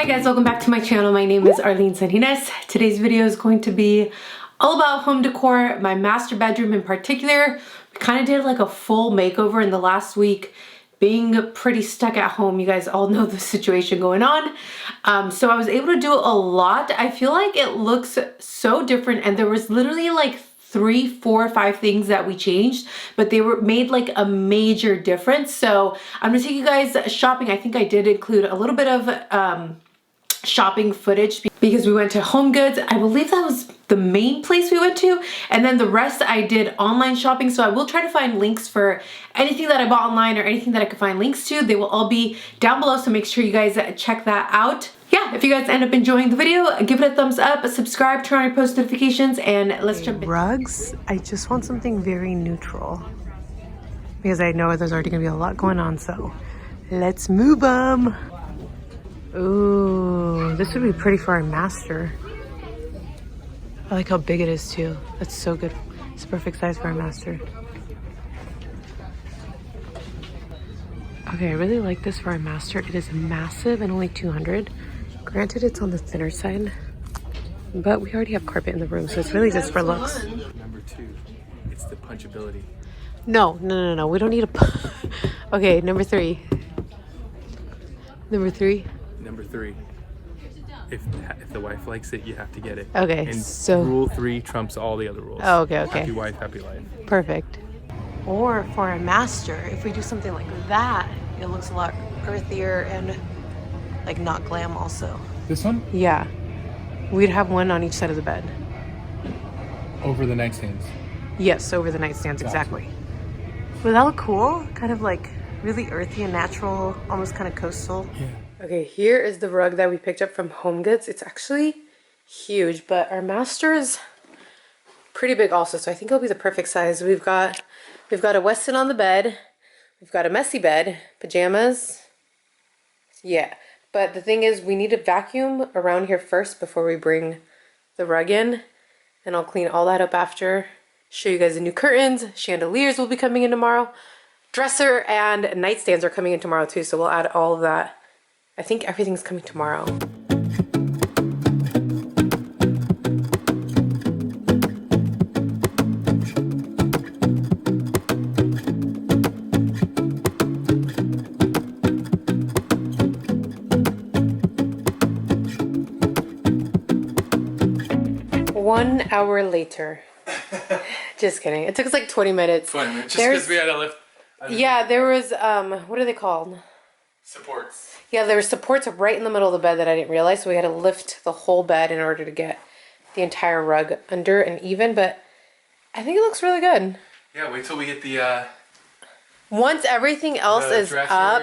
Hi guys, welcome back to my channel. My name is Arlyne Sanjines. Today's video is going to be all about home decor, my master bedroom in particular. We kind of did like a full makeover in the last week, being pretty stuck at home. You guys all know the situation going on. So I was able to do a lot. I feel like it looks so different, and there was literally like 3, 4, 5 things that we changed, but they were made like a major difference. So I'm gonna take you guys shopping. I think I did include a little bit of shopping footage because we went to Home Goods. I believe that was the main place we went to, and then the rest I did online shopping. So I will try to find links for anything that I bought online or anything that I could find links to. They will all be down below, so make sure you guys check that out. Yeah, if you guys end up enjoying the video, give it a thumbs up, subscribe, turn on your post notifications, and let's jump in. Rugs, I just want something very neutral because I know there's already gonna be a lot going on, so let's move them. Ooh, this would be pretty for our master. I like how big it is too. That's so good. It's a perfect size for our master. Okay, I really like this for our master. It is massive and only 200. Granted, it's on the thinner side, but we already have carpet in the room, so it's really just for looks. Number 2, it's the punchability. No. We don't need a... Okay, number 3. Number 3. Number 3, if the wife likes it, you have to get it. Okay, and so rule 3 trumps all the other rules. Oh, okay. Happy wife, happy life. Perfect. Or for a master, if we do something like that, it looks a lot earthier and like not glam also. This one? Yeah. We'd have one on each side of the bed. Over the nightstands. Yes, over the nightstands, exactly. Would that look cool? Kind of like really earthy and natural, almost kind of coastal. Yeah. Okay, here is the rug that we picked up from Home Goods. It's actually huge, but our master is pretty big also, so I think it'll be the perfect size. We've got a Weston on the bed. We've got a messy bed, pajamas. Yeah, but the thing is we need to vacuum around here first before we bring the rug in, and I'll clean all that up after. Show you guys the new curtains. Chandeliers will be coming in tomorrow. Dresser and nightstands are coming in tomorrow too, so we'll add all of that. I think everything's coming tomorrow. One hour later. Just kidding. It took us like 20 minutes. 20 minutes, just because we had to lift. Yeah, there was, what are they called? Supports. Yeah, there were supports right in the middle of the bed that I didn't realize, so we had to lift the whole bed in order to get the entire rug under and even, but I think it looks really good. Yeah, wait till we get the once everything else is dresser, up,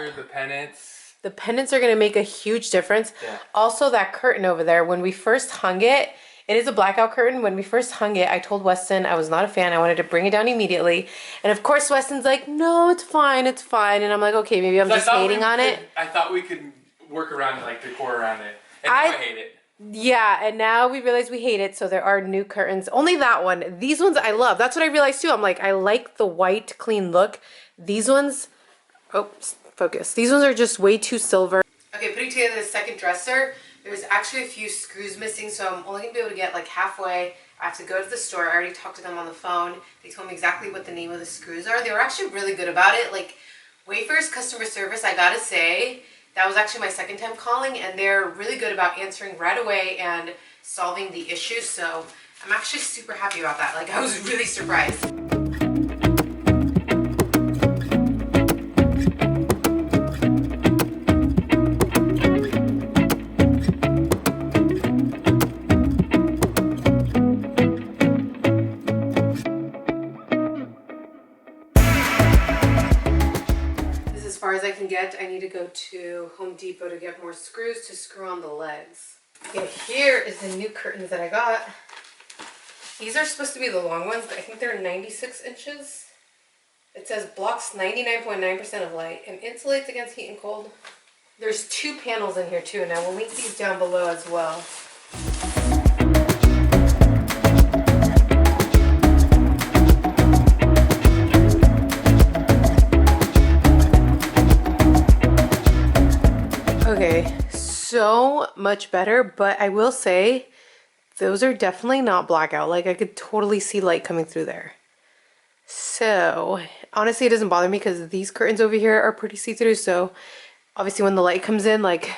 the pennants are going to make a huge difference. Yeah. Also, that curtain over there, when we first hung it, it is a blackout curtain. When we first hung it, I told Weston I was not a fan. I wanted to bring it down immediately. And of course, Weston's like, no, it's fine, it's fine. And I'm like, okay, maybe I'm just hating on it. I thought we could work around it, like decor around it. And now I hate it. Yeah, and now we realize we hate it, so there are new curtains. Only that one. These ones I love. That's what I realized too. I'm like, I like the white, clean look. These ones, oh, focus. These ones are just way too silver. Okay, putting together the second dresser. There's actually a few screws missing, so I'm only going to be able to get like halfway. I have to go to the store. I already talked to them on the phone. They told me exactly what the name of the screws are. They were actually really good about it. Like, Wayfair's customer service, I gotta say, that was actually my second time calling, and they're really good about answering right away and solving the issues. So I'm actually super happy about that. Like, I was really surprised. As I can get, I need to go to Home Depot to get more screws to screw on the legs. Okay, here is the new curtains that I got. These are supposed to be the long ones, but I think they're 96 inches. It says blocks 99.9% of light and insulates against heat and cold. There's 2 panels in here too, and I will link these down below as well. so much better, but I will say those are definitely not blackout. Like I could totally see light coming through there. So honestly, it doesn't bother me because these curtains over here are pretty see-through. So obviously when the light comes in, like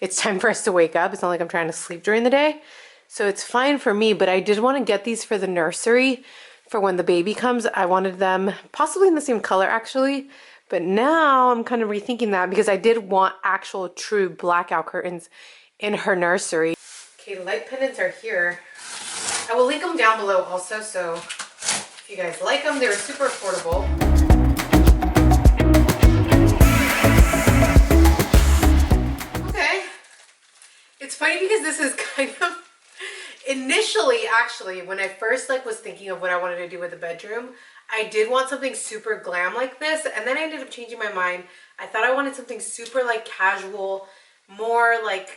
it's time for us to wake up. It's not like I'm trying to sleep during the day. So it's fine for me, but I did want to get these for the nursery for when the baby comes. I wanted them possibly in the same color actually, but now I'm kind of rethinking that because I did want actual true blackout curtains in her nursery. Okay, light pendants are here. I will link them down below also, so if you guys like them, they're super affordable. Okay. It's funny because this is kind of, initially actually, when I first was thinking of what I wanted to do with the bedroom, I did want something super glam like this, and then I ended up changing my mind. I thought I wanted something super casual, more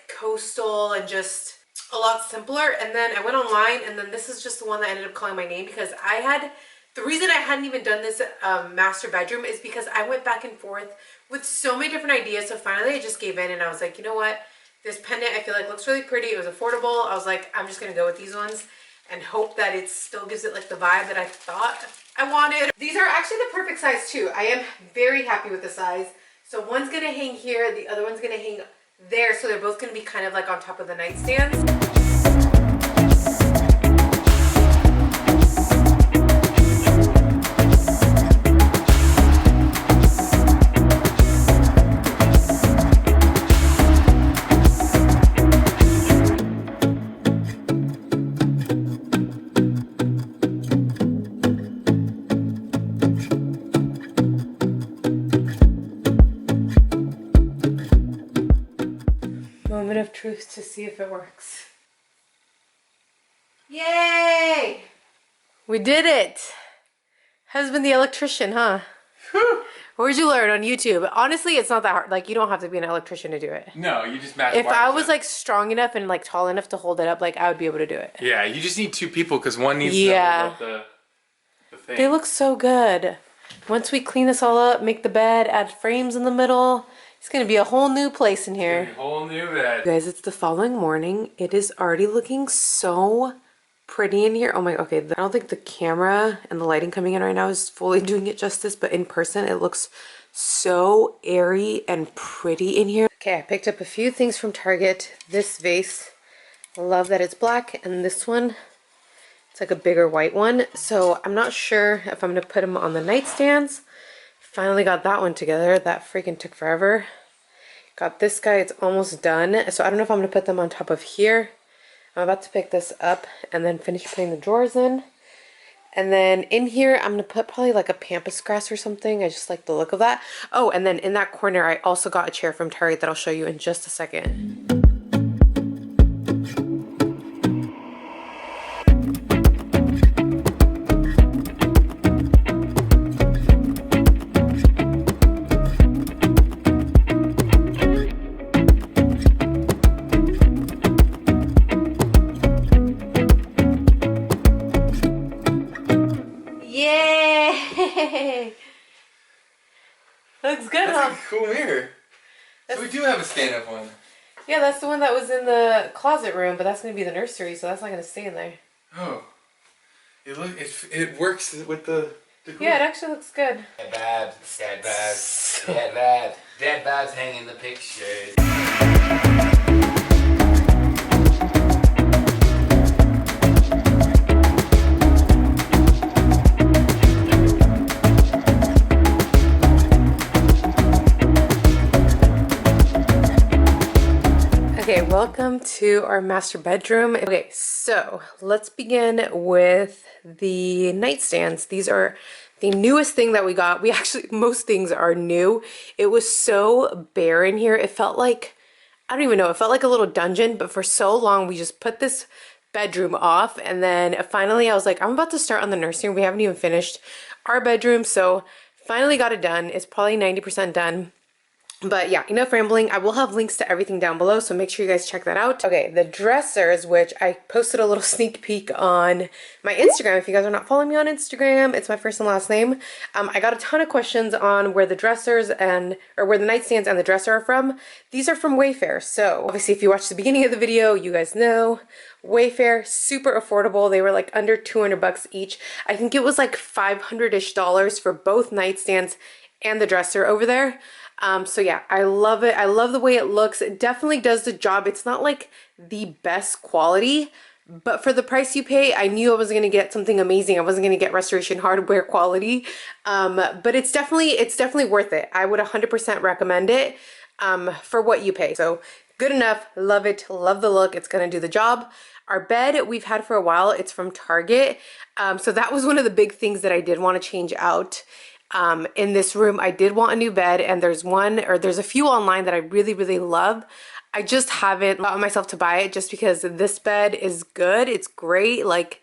coastal, and just a lot simpler. And then I went online, and then this is just the one that ended up calling my name because the reason I hadn't even done this master bedroom is because I went back and forth with so many different ideas. So finally I just gave in and I was like, you know what? This pendant I feel like looks really pretty. It was affordable. I was like, I'm just gonna go with these ones and hope that it still gives it the vibe that I thought I wanted. These are actually the perfect size too. I am very happy with the size. So one's gonna hang here, the other one's gonna hang there. So they're both gonna be kind of on top of the nightstands. Moment of truth to see if it works. Yay! We did it! Husband the electrician, huh? Where'd you learn? On YouTube. Honestly, it's not that hard. You don't have to be an electrician to do it. No, you just match. If I was strong enough and tall enough to hold it up, I would be able to do it. Yeah, you just need two people because one needs to hold up the thing. They look so good. Once we clean this all up, make the bed, add frames in the middle, it's gonna be a whole new place in here. A whole new bed. You guys, it's the following morning. It is already looking so pretty in here. Oh my, okay, I don't think the camera and the lighting coming in right now is fully doing it justice, but in person it looks so airy and pretty in here. Okay, I picked up a few things from Target. This vase, I love that it's black, and this one, it's a bigger white one. So I'm not sure if I'm gonna put them on the nightstands. Finally got that one together. That freaking took forever. Got this guy, it's almost done. So I don't know if I'm gonna put them on top of here. I'm about to pick this up and then finish putting the drawers in. And then in here, I'm gonna put probably a pampas grass or something. I just like the look of that. Oh, and then in that corner, I also got a chair from Target that I'll show you in just a second. Yay! Looks good, huh? That's a cool mirror. So we do have a stand-up one. Yeah, that's the one that was in the closet room, but that's going to be the nursery, so that's not going to stay in there. Oh. It works with the decor. Yeah, it actually looks good. Dead babs hanging the pictures. Okay, welcome to our master bedroom. Okay, so let's begin with the nightstands. These are the newest thing that we got. Most things are new. It was so bare in here. It felt like, I don't even know, it felt like a little dungeon, but for so long we just put this bedroom off, and then finally I was like, I'm about to start on the nursery. We haven't even finished our bedroom, so finally got it done. It's probably 90% done. But yeah, enough rambling. I will have links to everything down below, so make sure you guys check that out. Okay, the dressers, which I posted a little sneak peek on my Instagram. If you guys are not following me on Instagram, it's my first and last name. I got a ton of questions on where the dressers or where the nightstands and the dresser are from. These are from Wayfair. So obviously, if you watched the beginning of the video, you guys know Wayfair, super affordable. They were like under 200 bucks each. I think it was like $500-ish for both nightstands and the dresser over there. So yeah, I love it. I love the way it looks. It definitely does the job. It's not like the best quality, but for the price you pay, I knew I was going to get something amazing. I wasn't going to get restoration hardware quality. But it's definitely worth it. I would 100% recommend it, for what you pay. So good enough. Love it. Love the look. It's going to do the job. Our bed we've had for a while. It's from Target. So that was one of the big things that I did want to change out. In this room, I did want a new bed, and there's a few online that I really, really love. I just haven't allowed myself to buy it just because this bed is good. It's great. Like,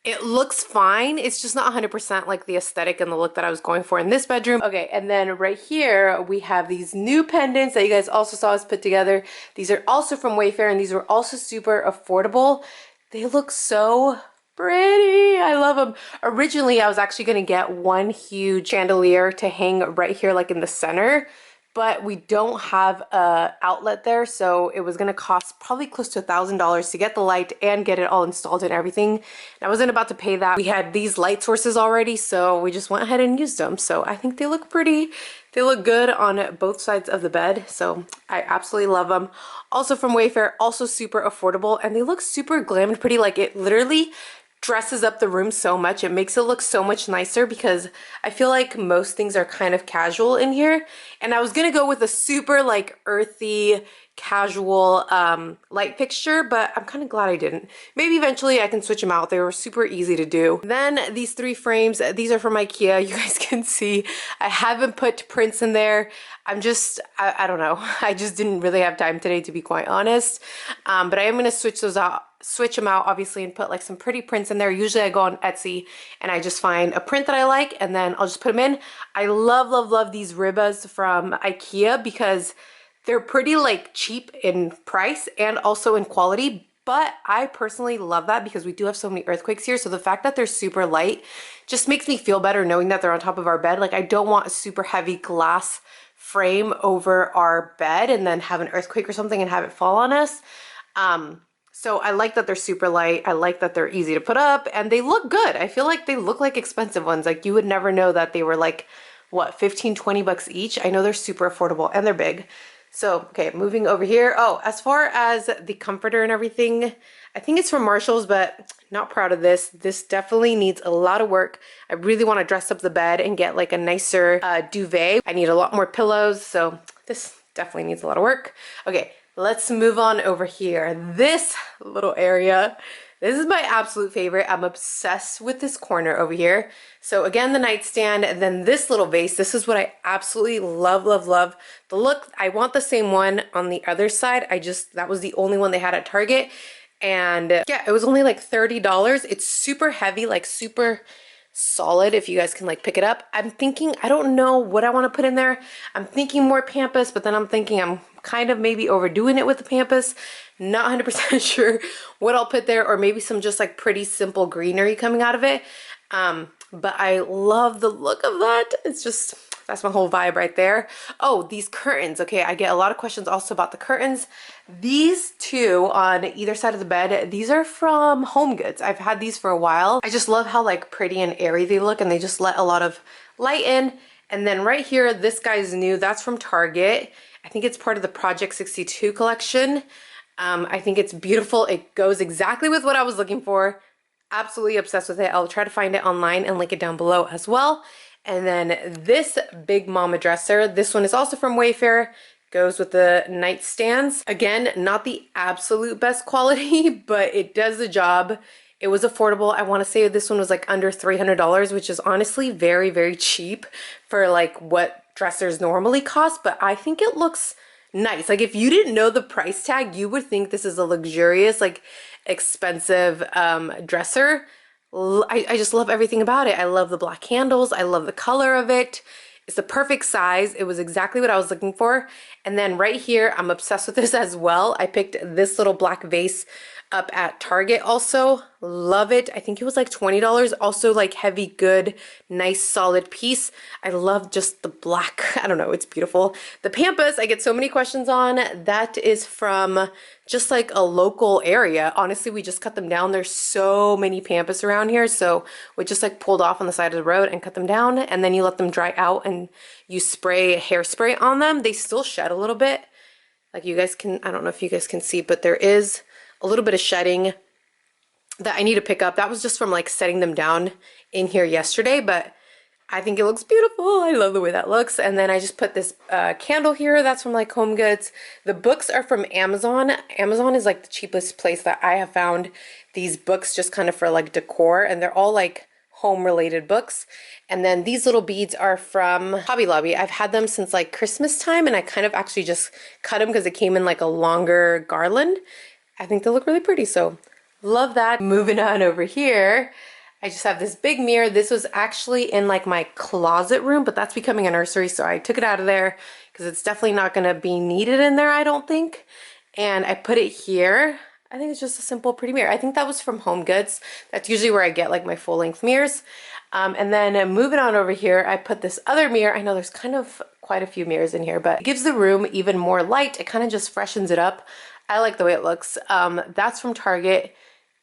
it looks fine. It's just not 100% like the aesthetic and the look that I was going for in this bedroom. Okay, and then right here, we have these new pendants that you guys also saw us put together. These are also from Wayfair, and these were also super affordable. They look so pretty. I love them. Originally, I was actually going to get one huge chandelier to hang right here, like in the center, but we don't have a outlet there, so it was going to cost probably close to $1,000 to get the light and get it all installed and everything. And I wasn't about to pay that. We had these light sources already, so we just went ahead and used them. So I think they look pretty. They look good on both sides of the bed, so I absolutely love them. Also from Wayfair, also super affordable, and they look super glam and pretty. Like, it literally dresses up the room so much. It makes it look so much nicer because I feel like most things are kind of casual in here. And I was gonna go with a super like earthy, casual light fixture, but I'm kind of glad I didn't. Maybe eventually I can switch them out. They were super easy to do. Then these 3 frames, these are from Ikea. You guys can see I haven't put prints in there. I don't know. I just didn't really have time today, to be quite honest. But I am gonna switch them out obviously and put like some pretty prints in there. Usually I go on Etsy and I just find a print that I like and then I'll just put them in. I love, love, love these ribbas from Ikea because they're pretty like cheap in price and also in quality, but I personally love that because we do have so many earthquakes here. So the fact that they're super light just makes me feel better knowing that they're on top of our bed. Like, I don't want a super heavy glass frame over our bed and then have an earthquake or something and have it fall on us. So I like that they're super light. I like that they're easy to put up and they look good. I feel like they look like expensive ones. Like, you would never know that they were like, what, 15, 20 bucks each? I know they're super affordable and they're big. So, okay, moving over here. Oh, as far as the comforter and everything, I think it's from Marshall's, but not proud of this. This definitely needs a lot of work. I really want to dress up the bed and get like a nicer duvet. I need a lot more pillows, so this definitely needs a lot of work. Okay, let's move on over here. This little area, this is my absolute favorite. I'm obsessed with this corner over here. So again, the nightstand, and then this little vase. This is what I absolutely love, love, love. The look, I want the same one on the other side. That was the only one they had at Target. And yeah, it was only like $30. It's super heavy, like super solid, if you guys can like pick it up. I'm thinking, I don't know what I want to put in there. I'm thinking more pampas, but then I'm thinking I'm kind of maybe overdoing it with the pampas. Not 100% sure what I'll put there, or maybe some just like pretty simple greenery coming out of it. But I love the look of that. It's just, that's my whole vibe right there. Oh, these curtains. Okay, I get a lot of questions also about the curtains. These two on either side of the bed, these are from Home Goods. I've had these for a while. I just love how like pretty and airy they look, and they just let a lot of light in. And then right here, this guy's new. That's from Target. I think it's part of the Project 62 collection. I think it's beautiful. It goes exactly with what I was looking for. Absolutely obsessed with it. I'll try to find it online and link it down below as well. And then this big mama dresser, this one is also from Wayfair, goes with the nightstands. Again, not the absolute best quality, but it does the job. It was affordable. I want to say this one was like under $300, which is honestly very, very cheap for like what dressers normally cost, but I think it looks nice. Like, if you didn't know the price tag, you would think this is a luxurious, like expensive dresser. I just love everything about it. I love the black handles. I love the color of it. It's the perfect size. It was exactly what I was looking for. And then right here, I'm obsessed with this as well. I picked this little black vase up at Target also. Love it. I think it was like $20. Also like heavy, good, nice, solid piece. I love just the black. I don't know. It's beautiful. The pampas, I get so many questions on. That is from just like a local area. Honestly, we just cut them down. There's so many pampas around here. So we just like pulled off on the side of the road and cut them down. And then you let them dry out and you spray hairspray on them. They still shed a little bit. Like you guys can, I don't know if you guys can see, but there is a little bit of shedding that I need to pick up. That was just from like setting them down in here yesterday, but I think it looks beautiful. I love the way that looks. And then I just put this candle here. That's from like Home Goods. The books are from Amazon. Amazon is like the cheapest place that I have found these books just kind of for like decor. And they're all like home related books. And then these little beads are from Hobby Lobby. I've had them since like Christmas time, and I kind of actually just cut them because it came in like a longer garland. I think they look really pretty, so love that. Moving on over here, I just have this big mirror. This was actually in like my closet room, but that's becoming a nursery, so I took it out of there because it's definitely not gonna be needed in there, I don't think. And I put it here. I think it's just a simple, pretty mirror. I think that was from Home Goods. That's usually where I get like my full-length mirrors. And then moving on over here, I put this other mirror. I know there's kind of quite a few mirrors in here, but it gives the room even more light. It kind of just freshens it up. I like the way it looks. That's from Target.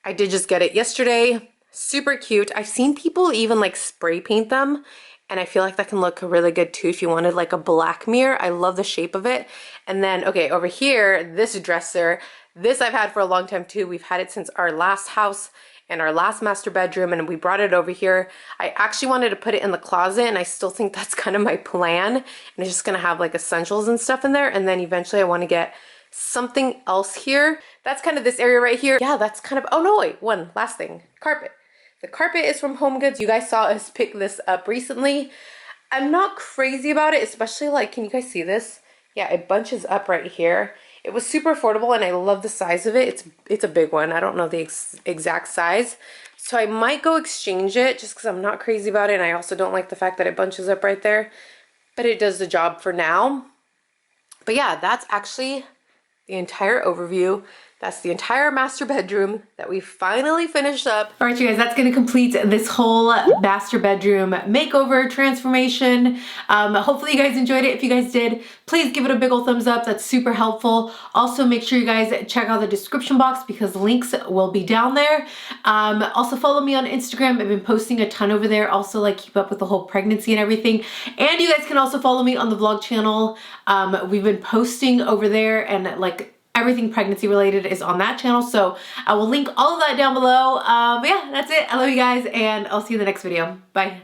I did just get it yesterday. Super cute. I've seen people even like spray paint them, and I feel like that can look really good too if you wanted like a black mirror. I love the shape of it. And then, okay, over here, this dresser, this I've had for a long time too. We've had it since our last house and our last master bedroom, and we brought it over here. I actually wanted to put it in the closet, and I still think that's kind of my plan. And it's just gonna have like essentials and stuff in there, and then eventually I want to get something else here. That's kind of this area right here. Yeah, that's kind of, oh no, wait, one last thing, carpet. The carpet is from Home Goods. You guys saw us pick this up recently. I'm not crazy about it, especially like, can you guys see this? Yeah, it bunches up right here. It was super affordable, and I love the size of it. It's a big one. I don't know the exact size. So I might go exchange it just because I'm not crazy about it, and I also don't like the fact that it bunches up right there. But it does the job for now. But yeah, that's actually the entire overview. That's the entire master bedroom that we finally finished up. All right, you guys, that's gonna complete this whole master bedroom makeover transformation. Hopefully you guys enjoyed it. If you guys did, please give it a big ol' thumbs up. That's super helpful. Also, make sure you guys check out the description box because links will be down there. Also follow me on Instagram. I've been posting a ton over there. Also, like, keep up with the whole pregnancy and everything. And you guys can also follow me on the vlog channel. We've been posting over there, and like, everything pregnancy related is on that channel, so I will link all of that down below. But yeah, that's it. I love you guys, and I'll see you in the next video. Bye.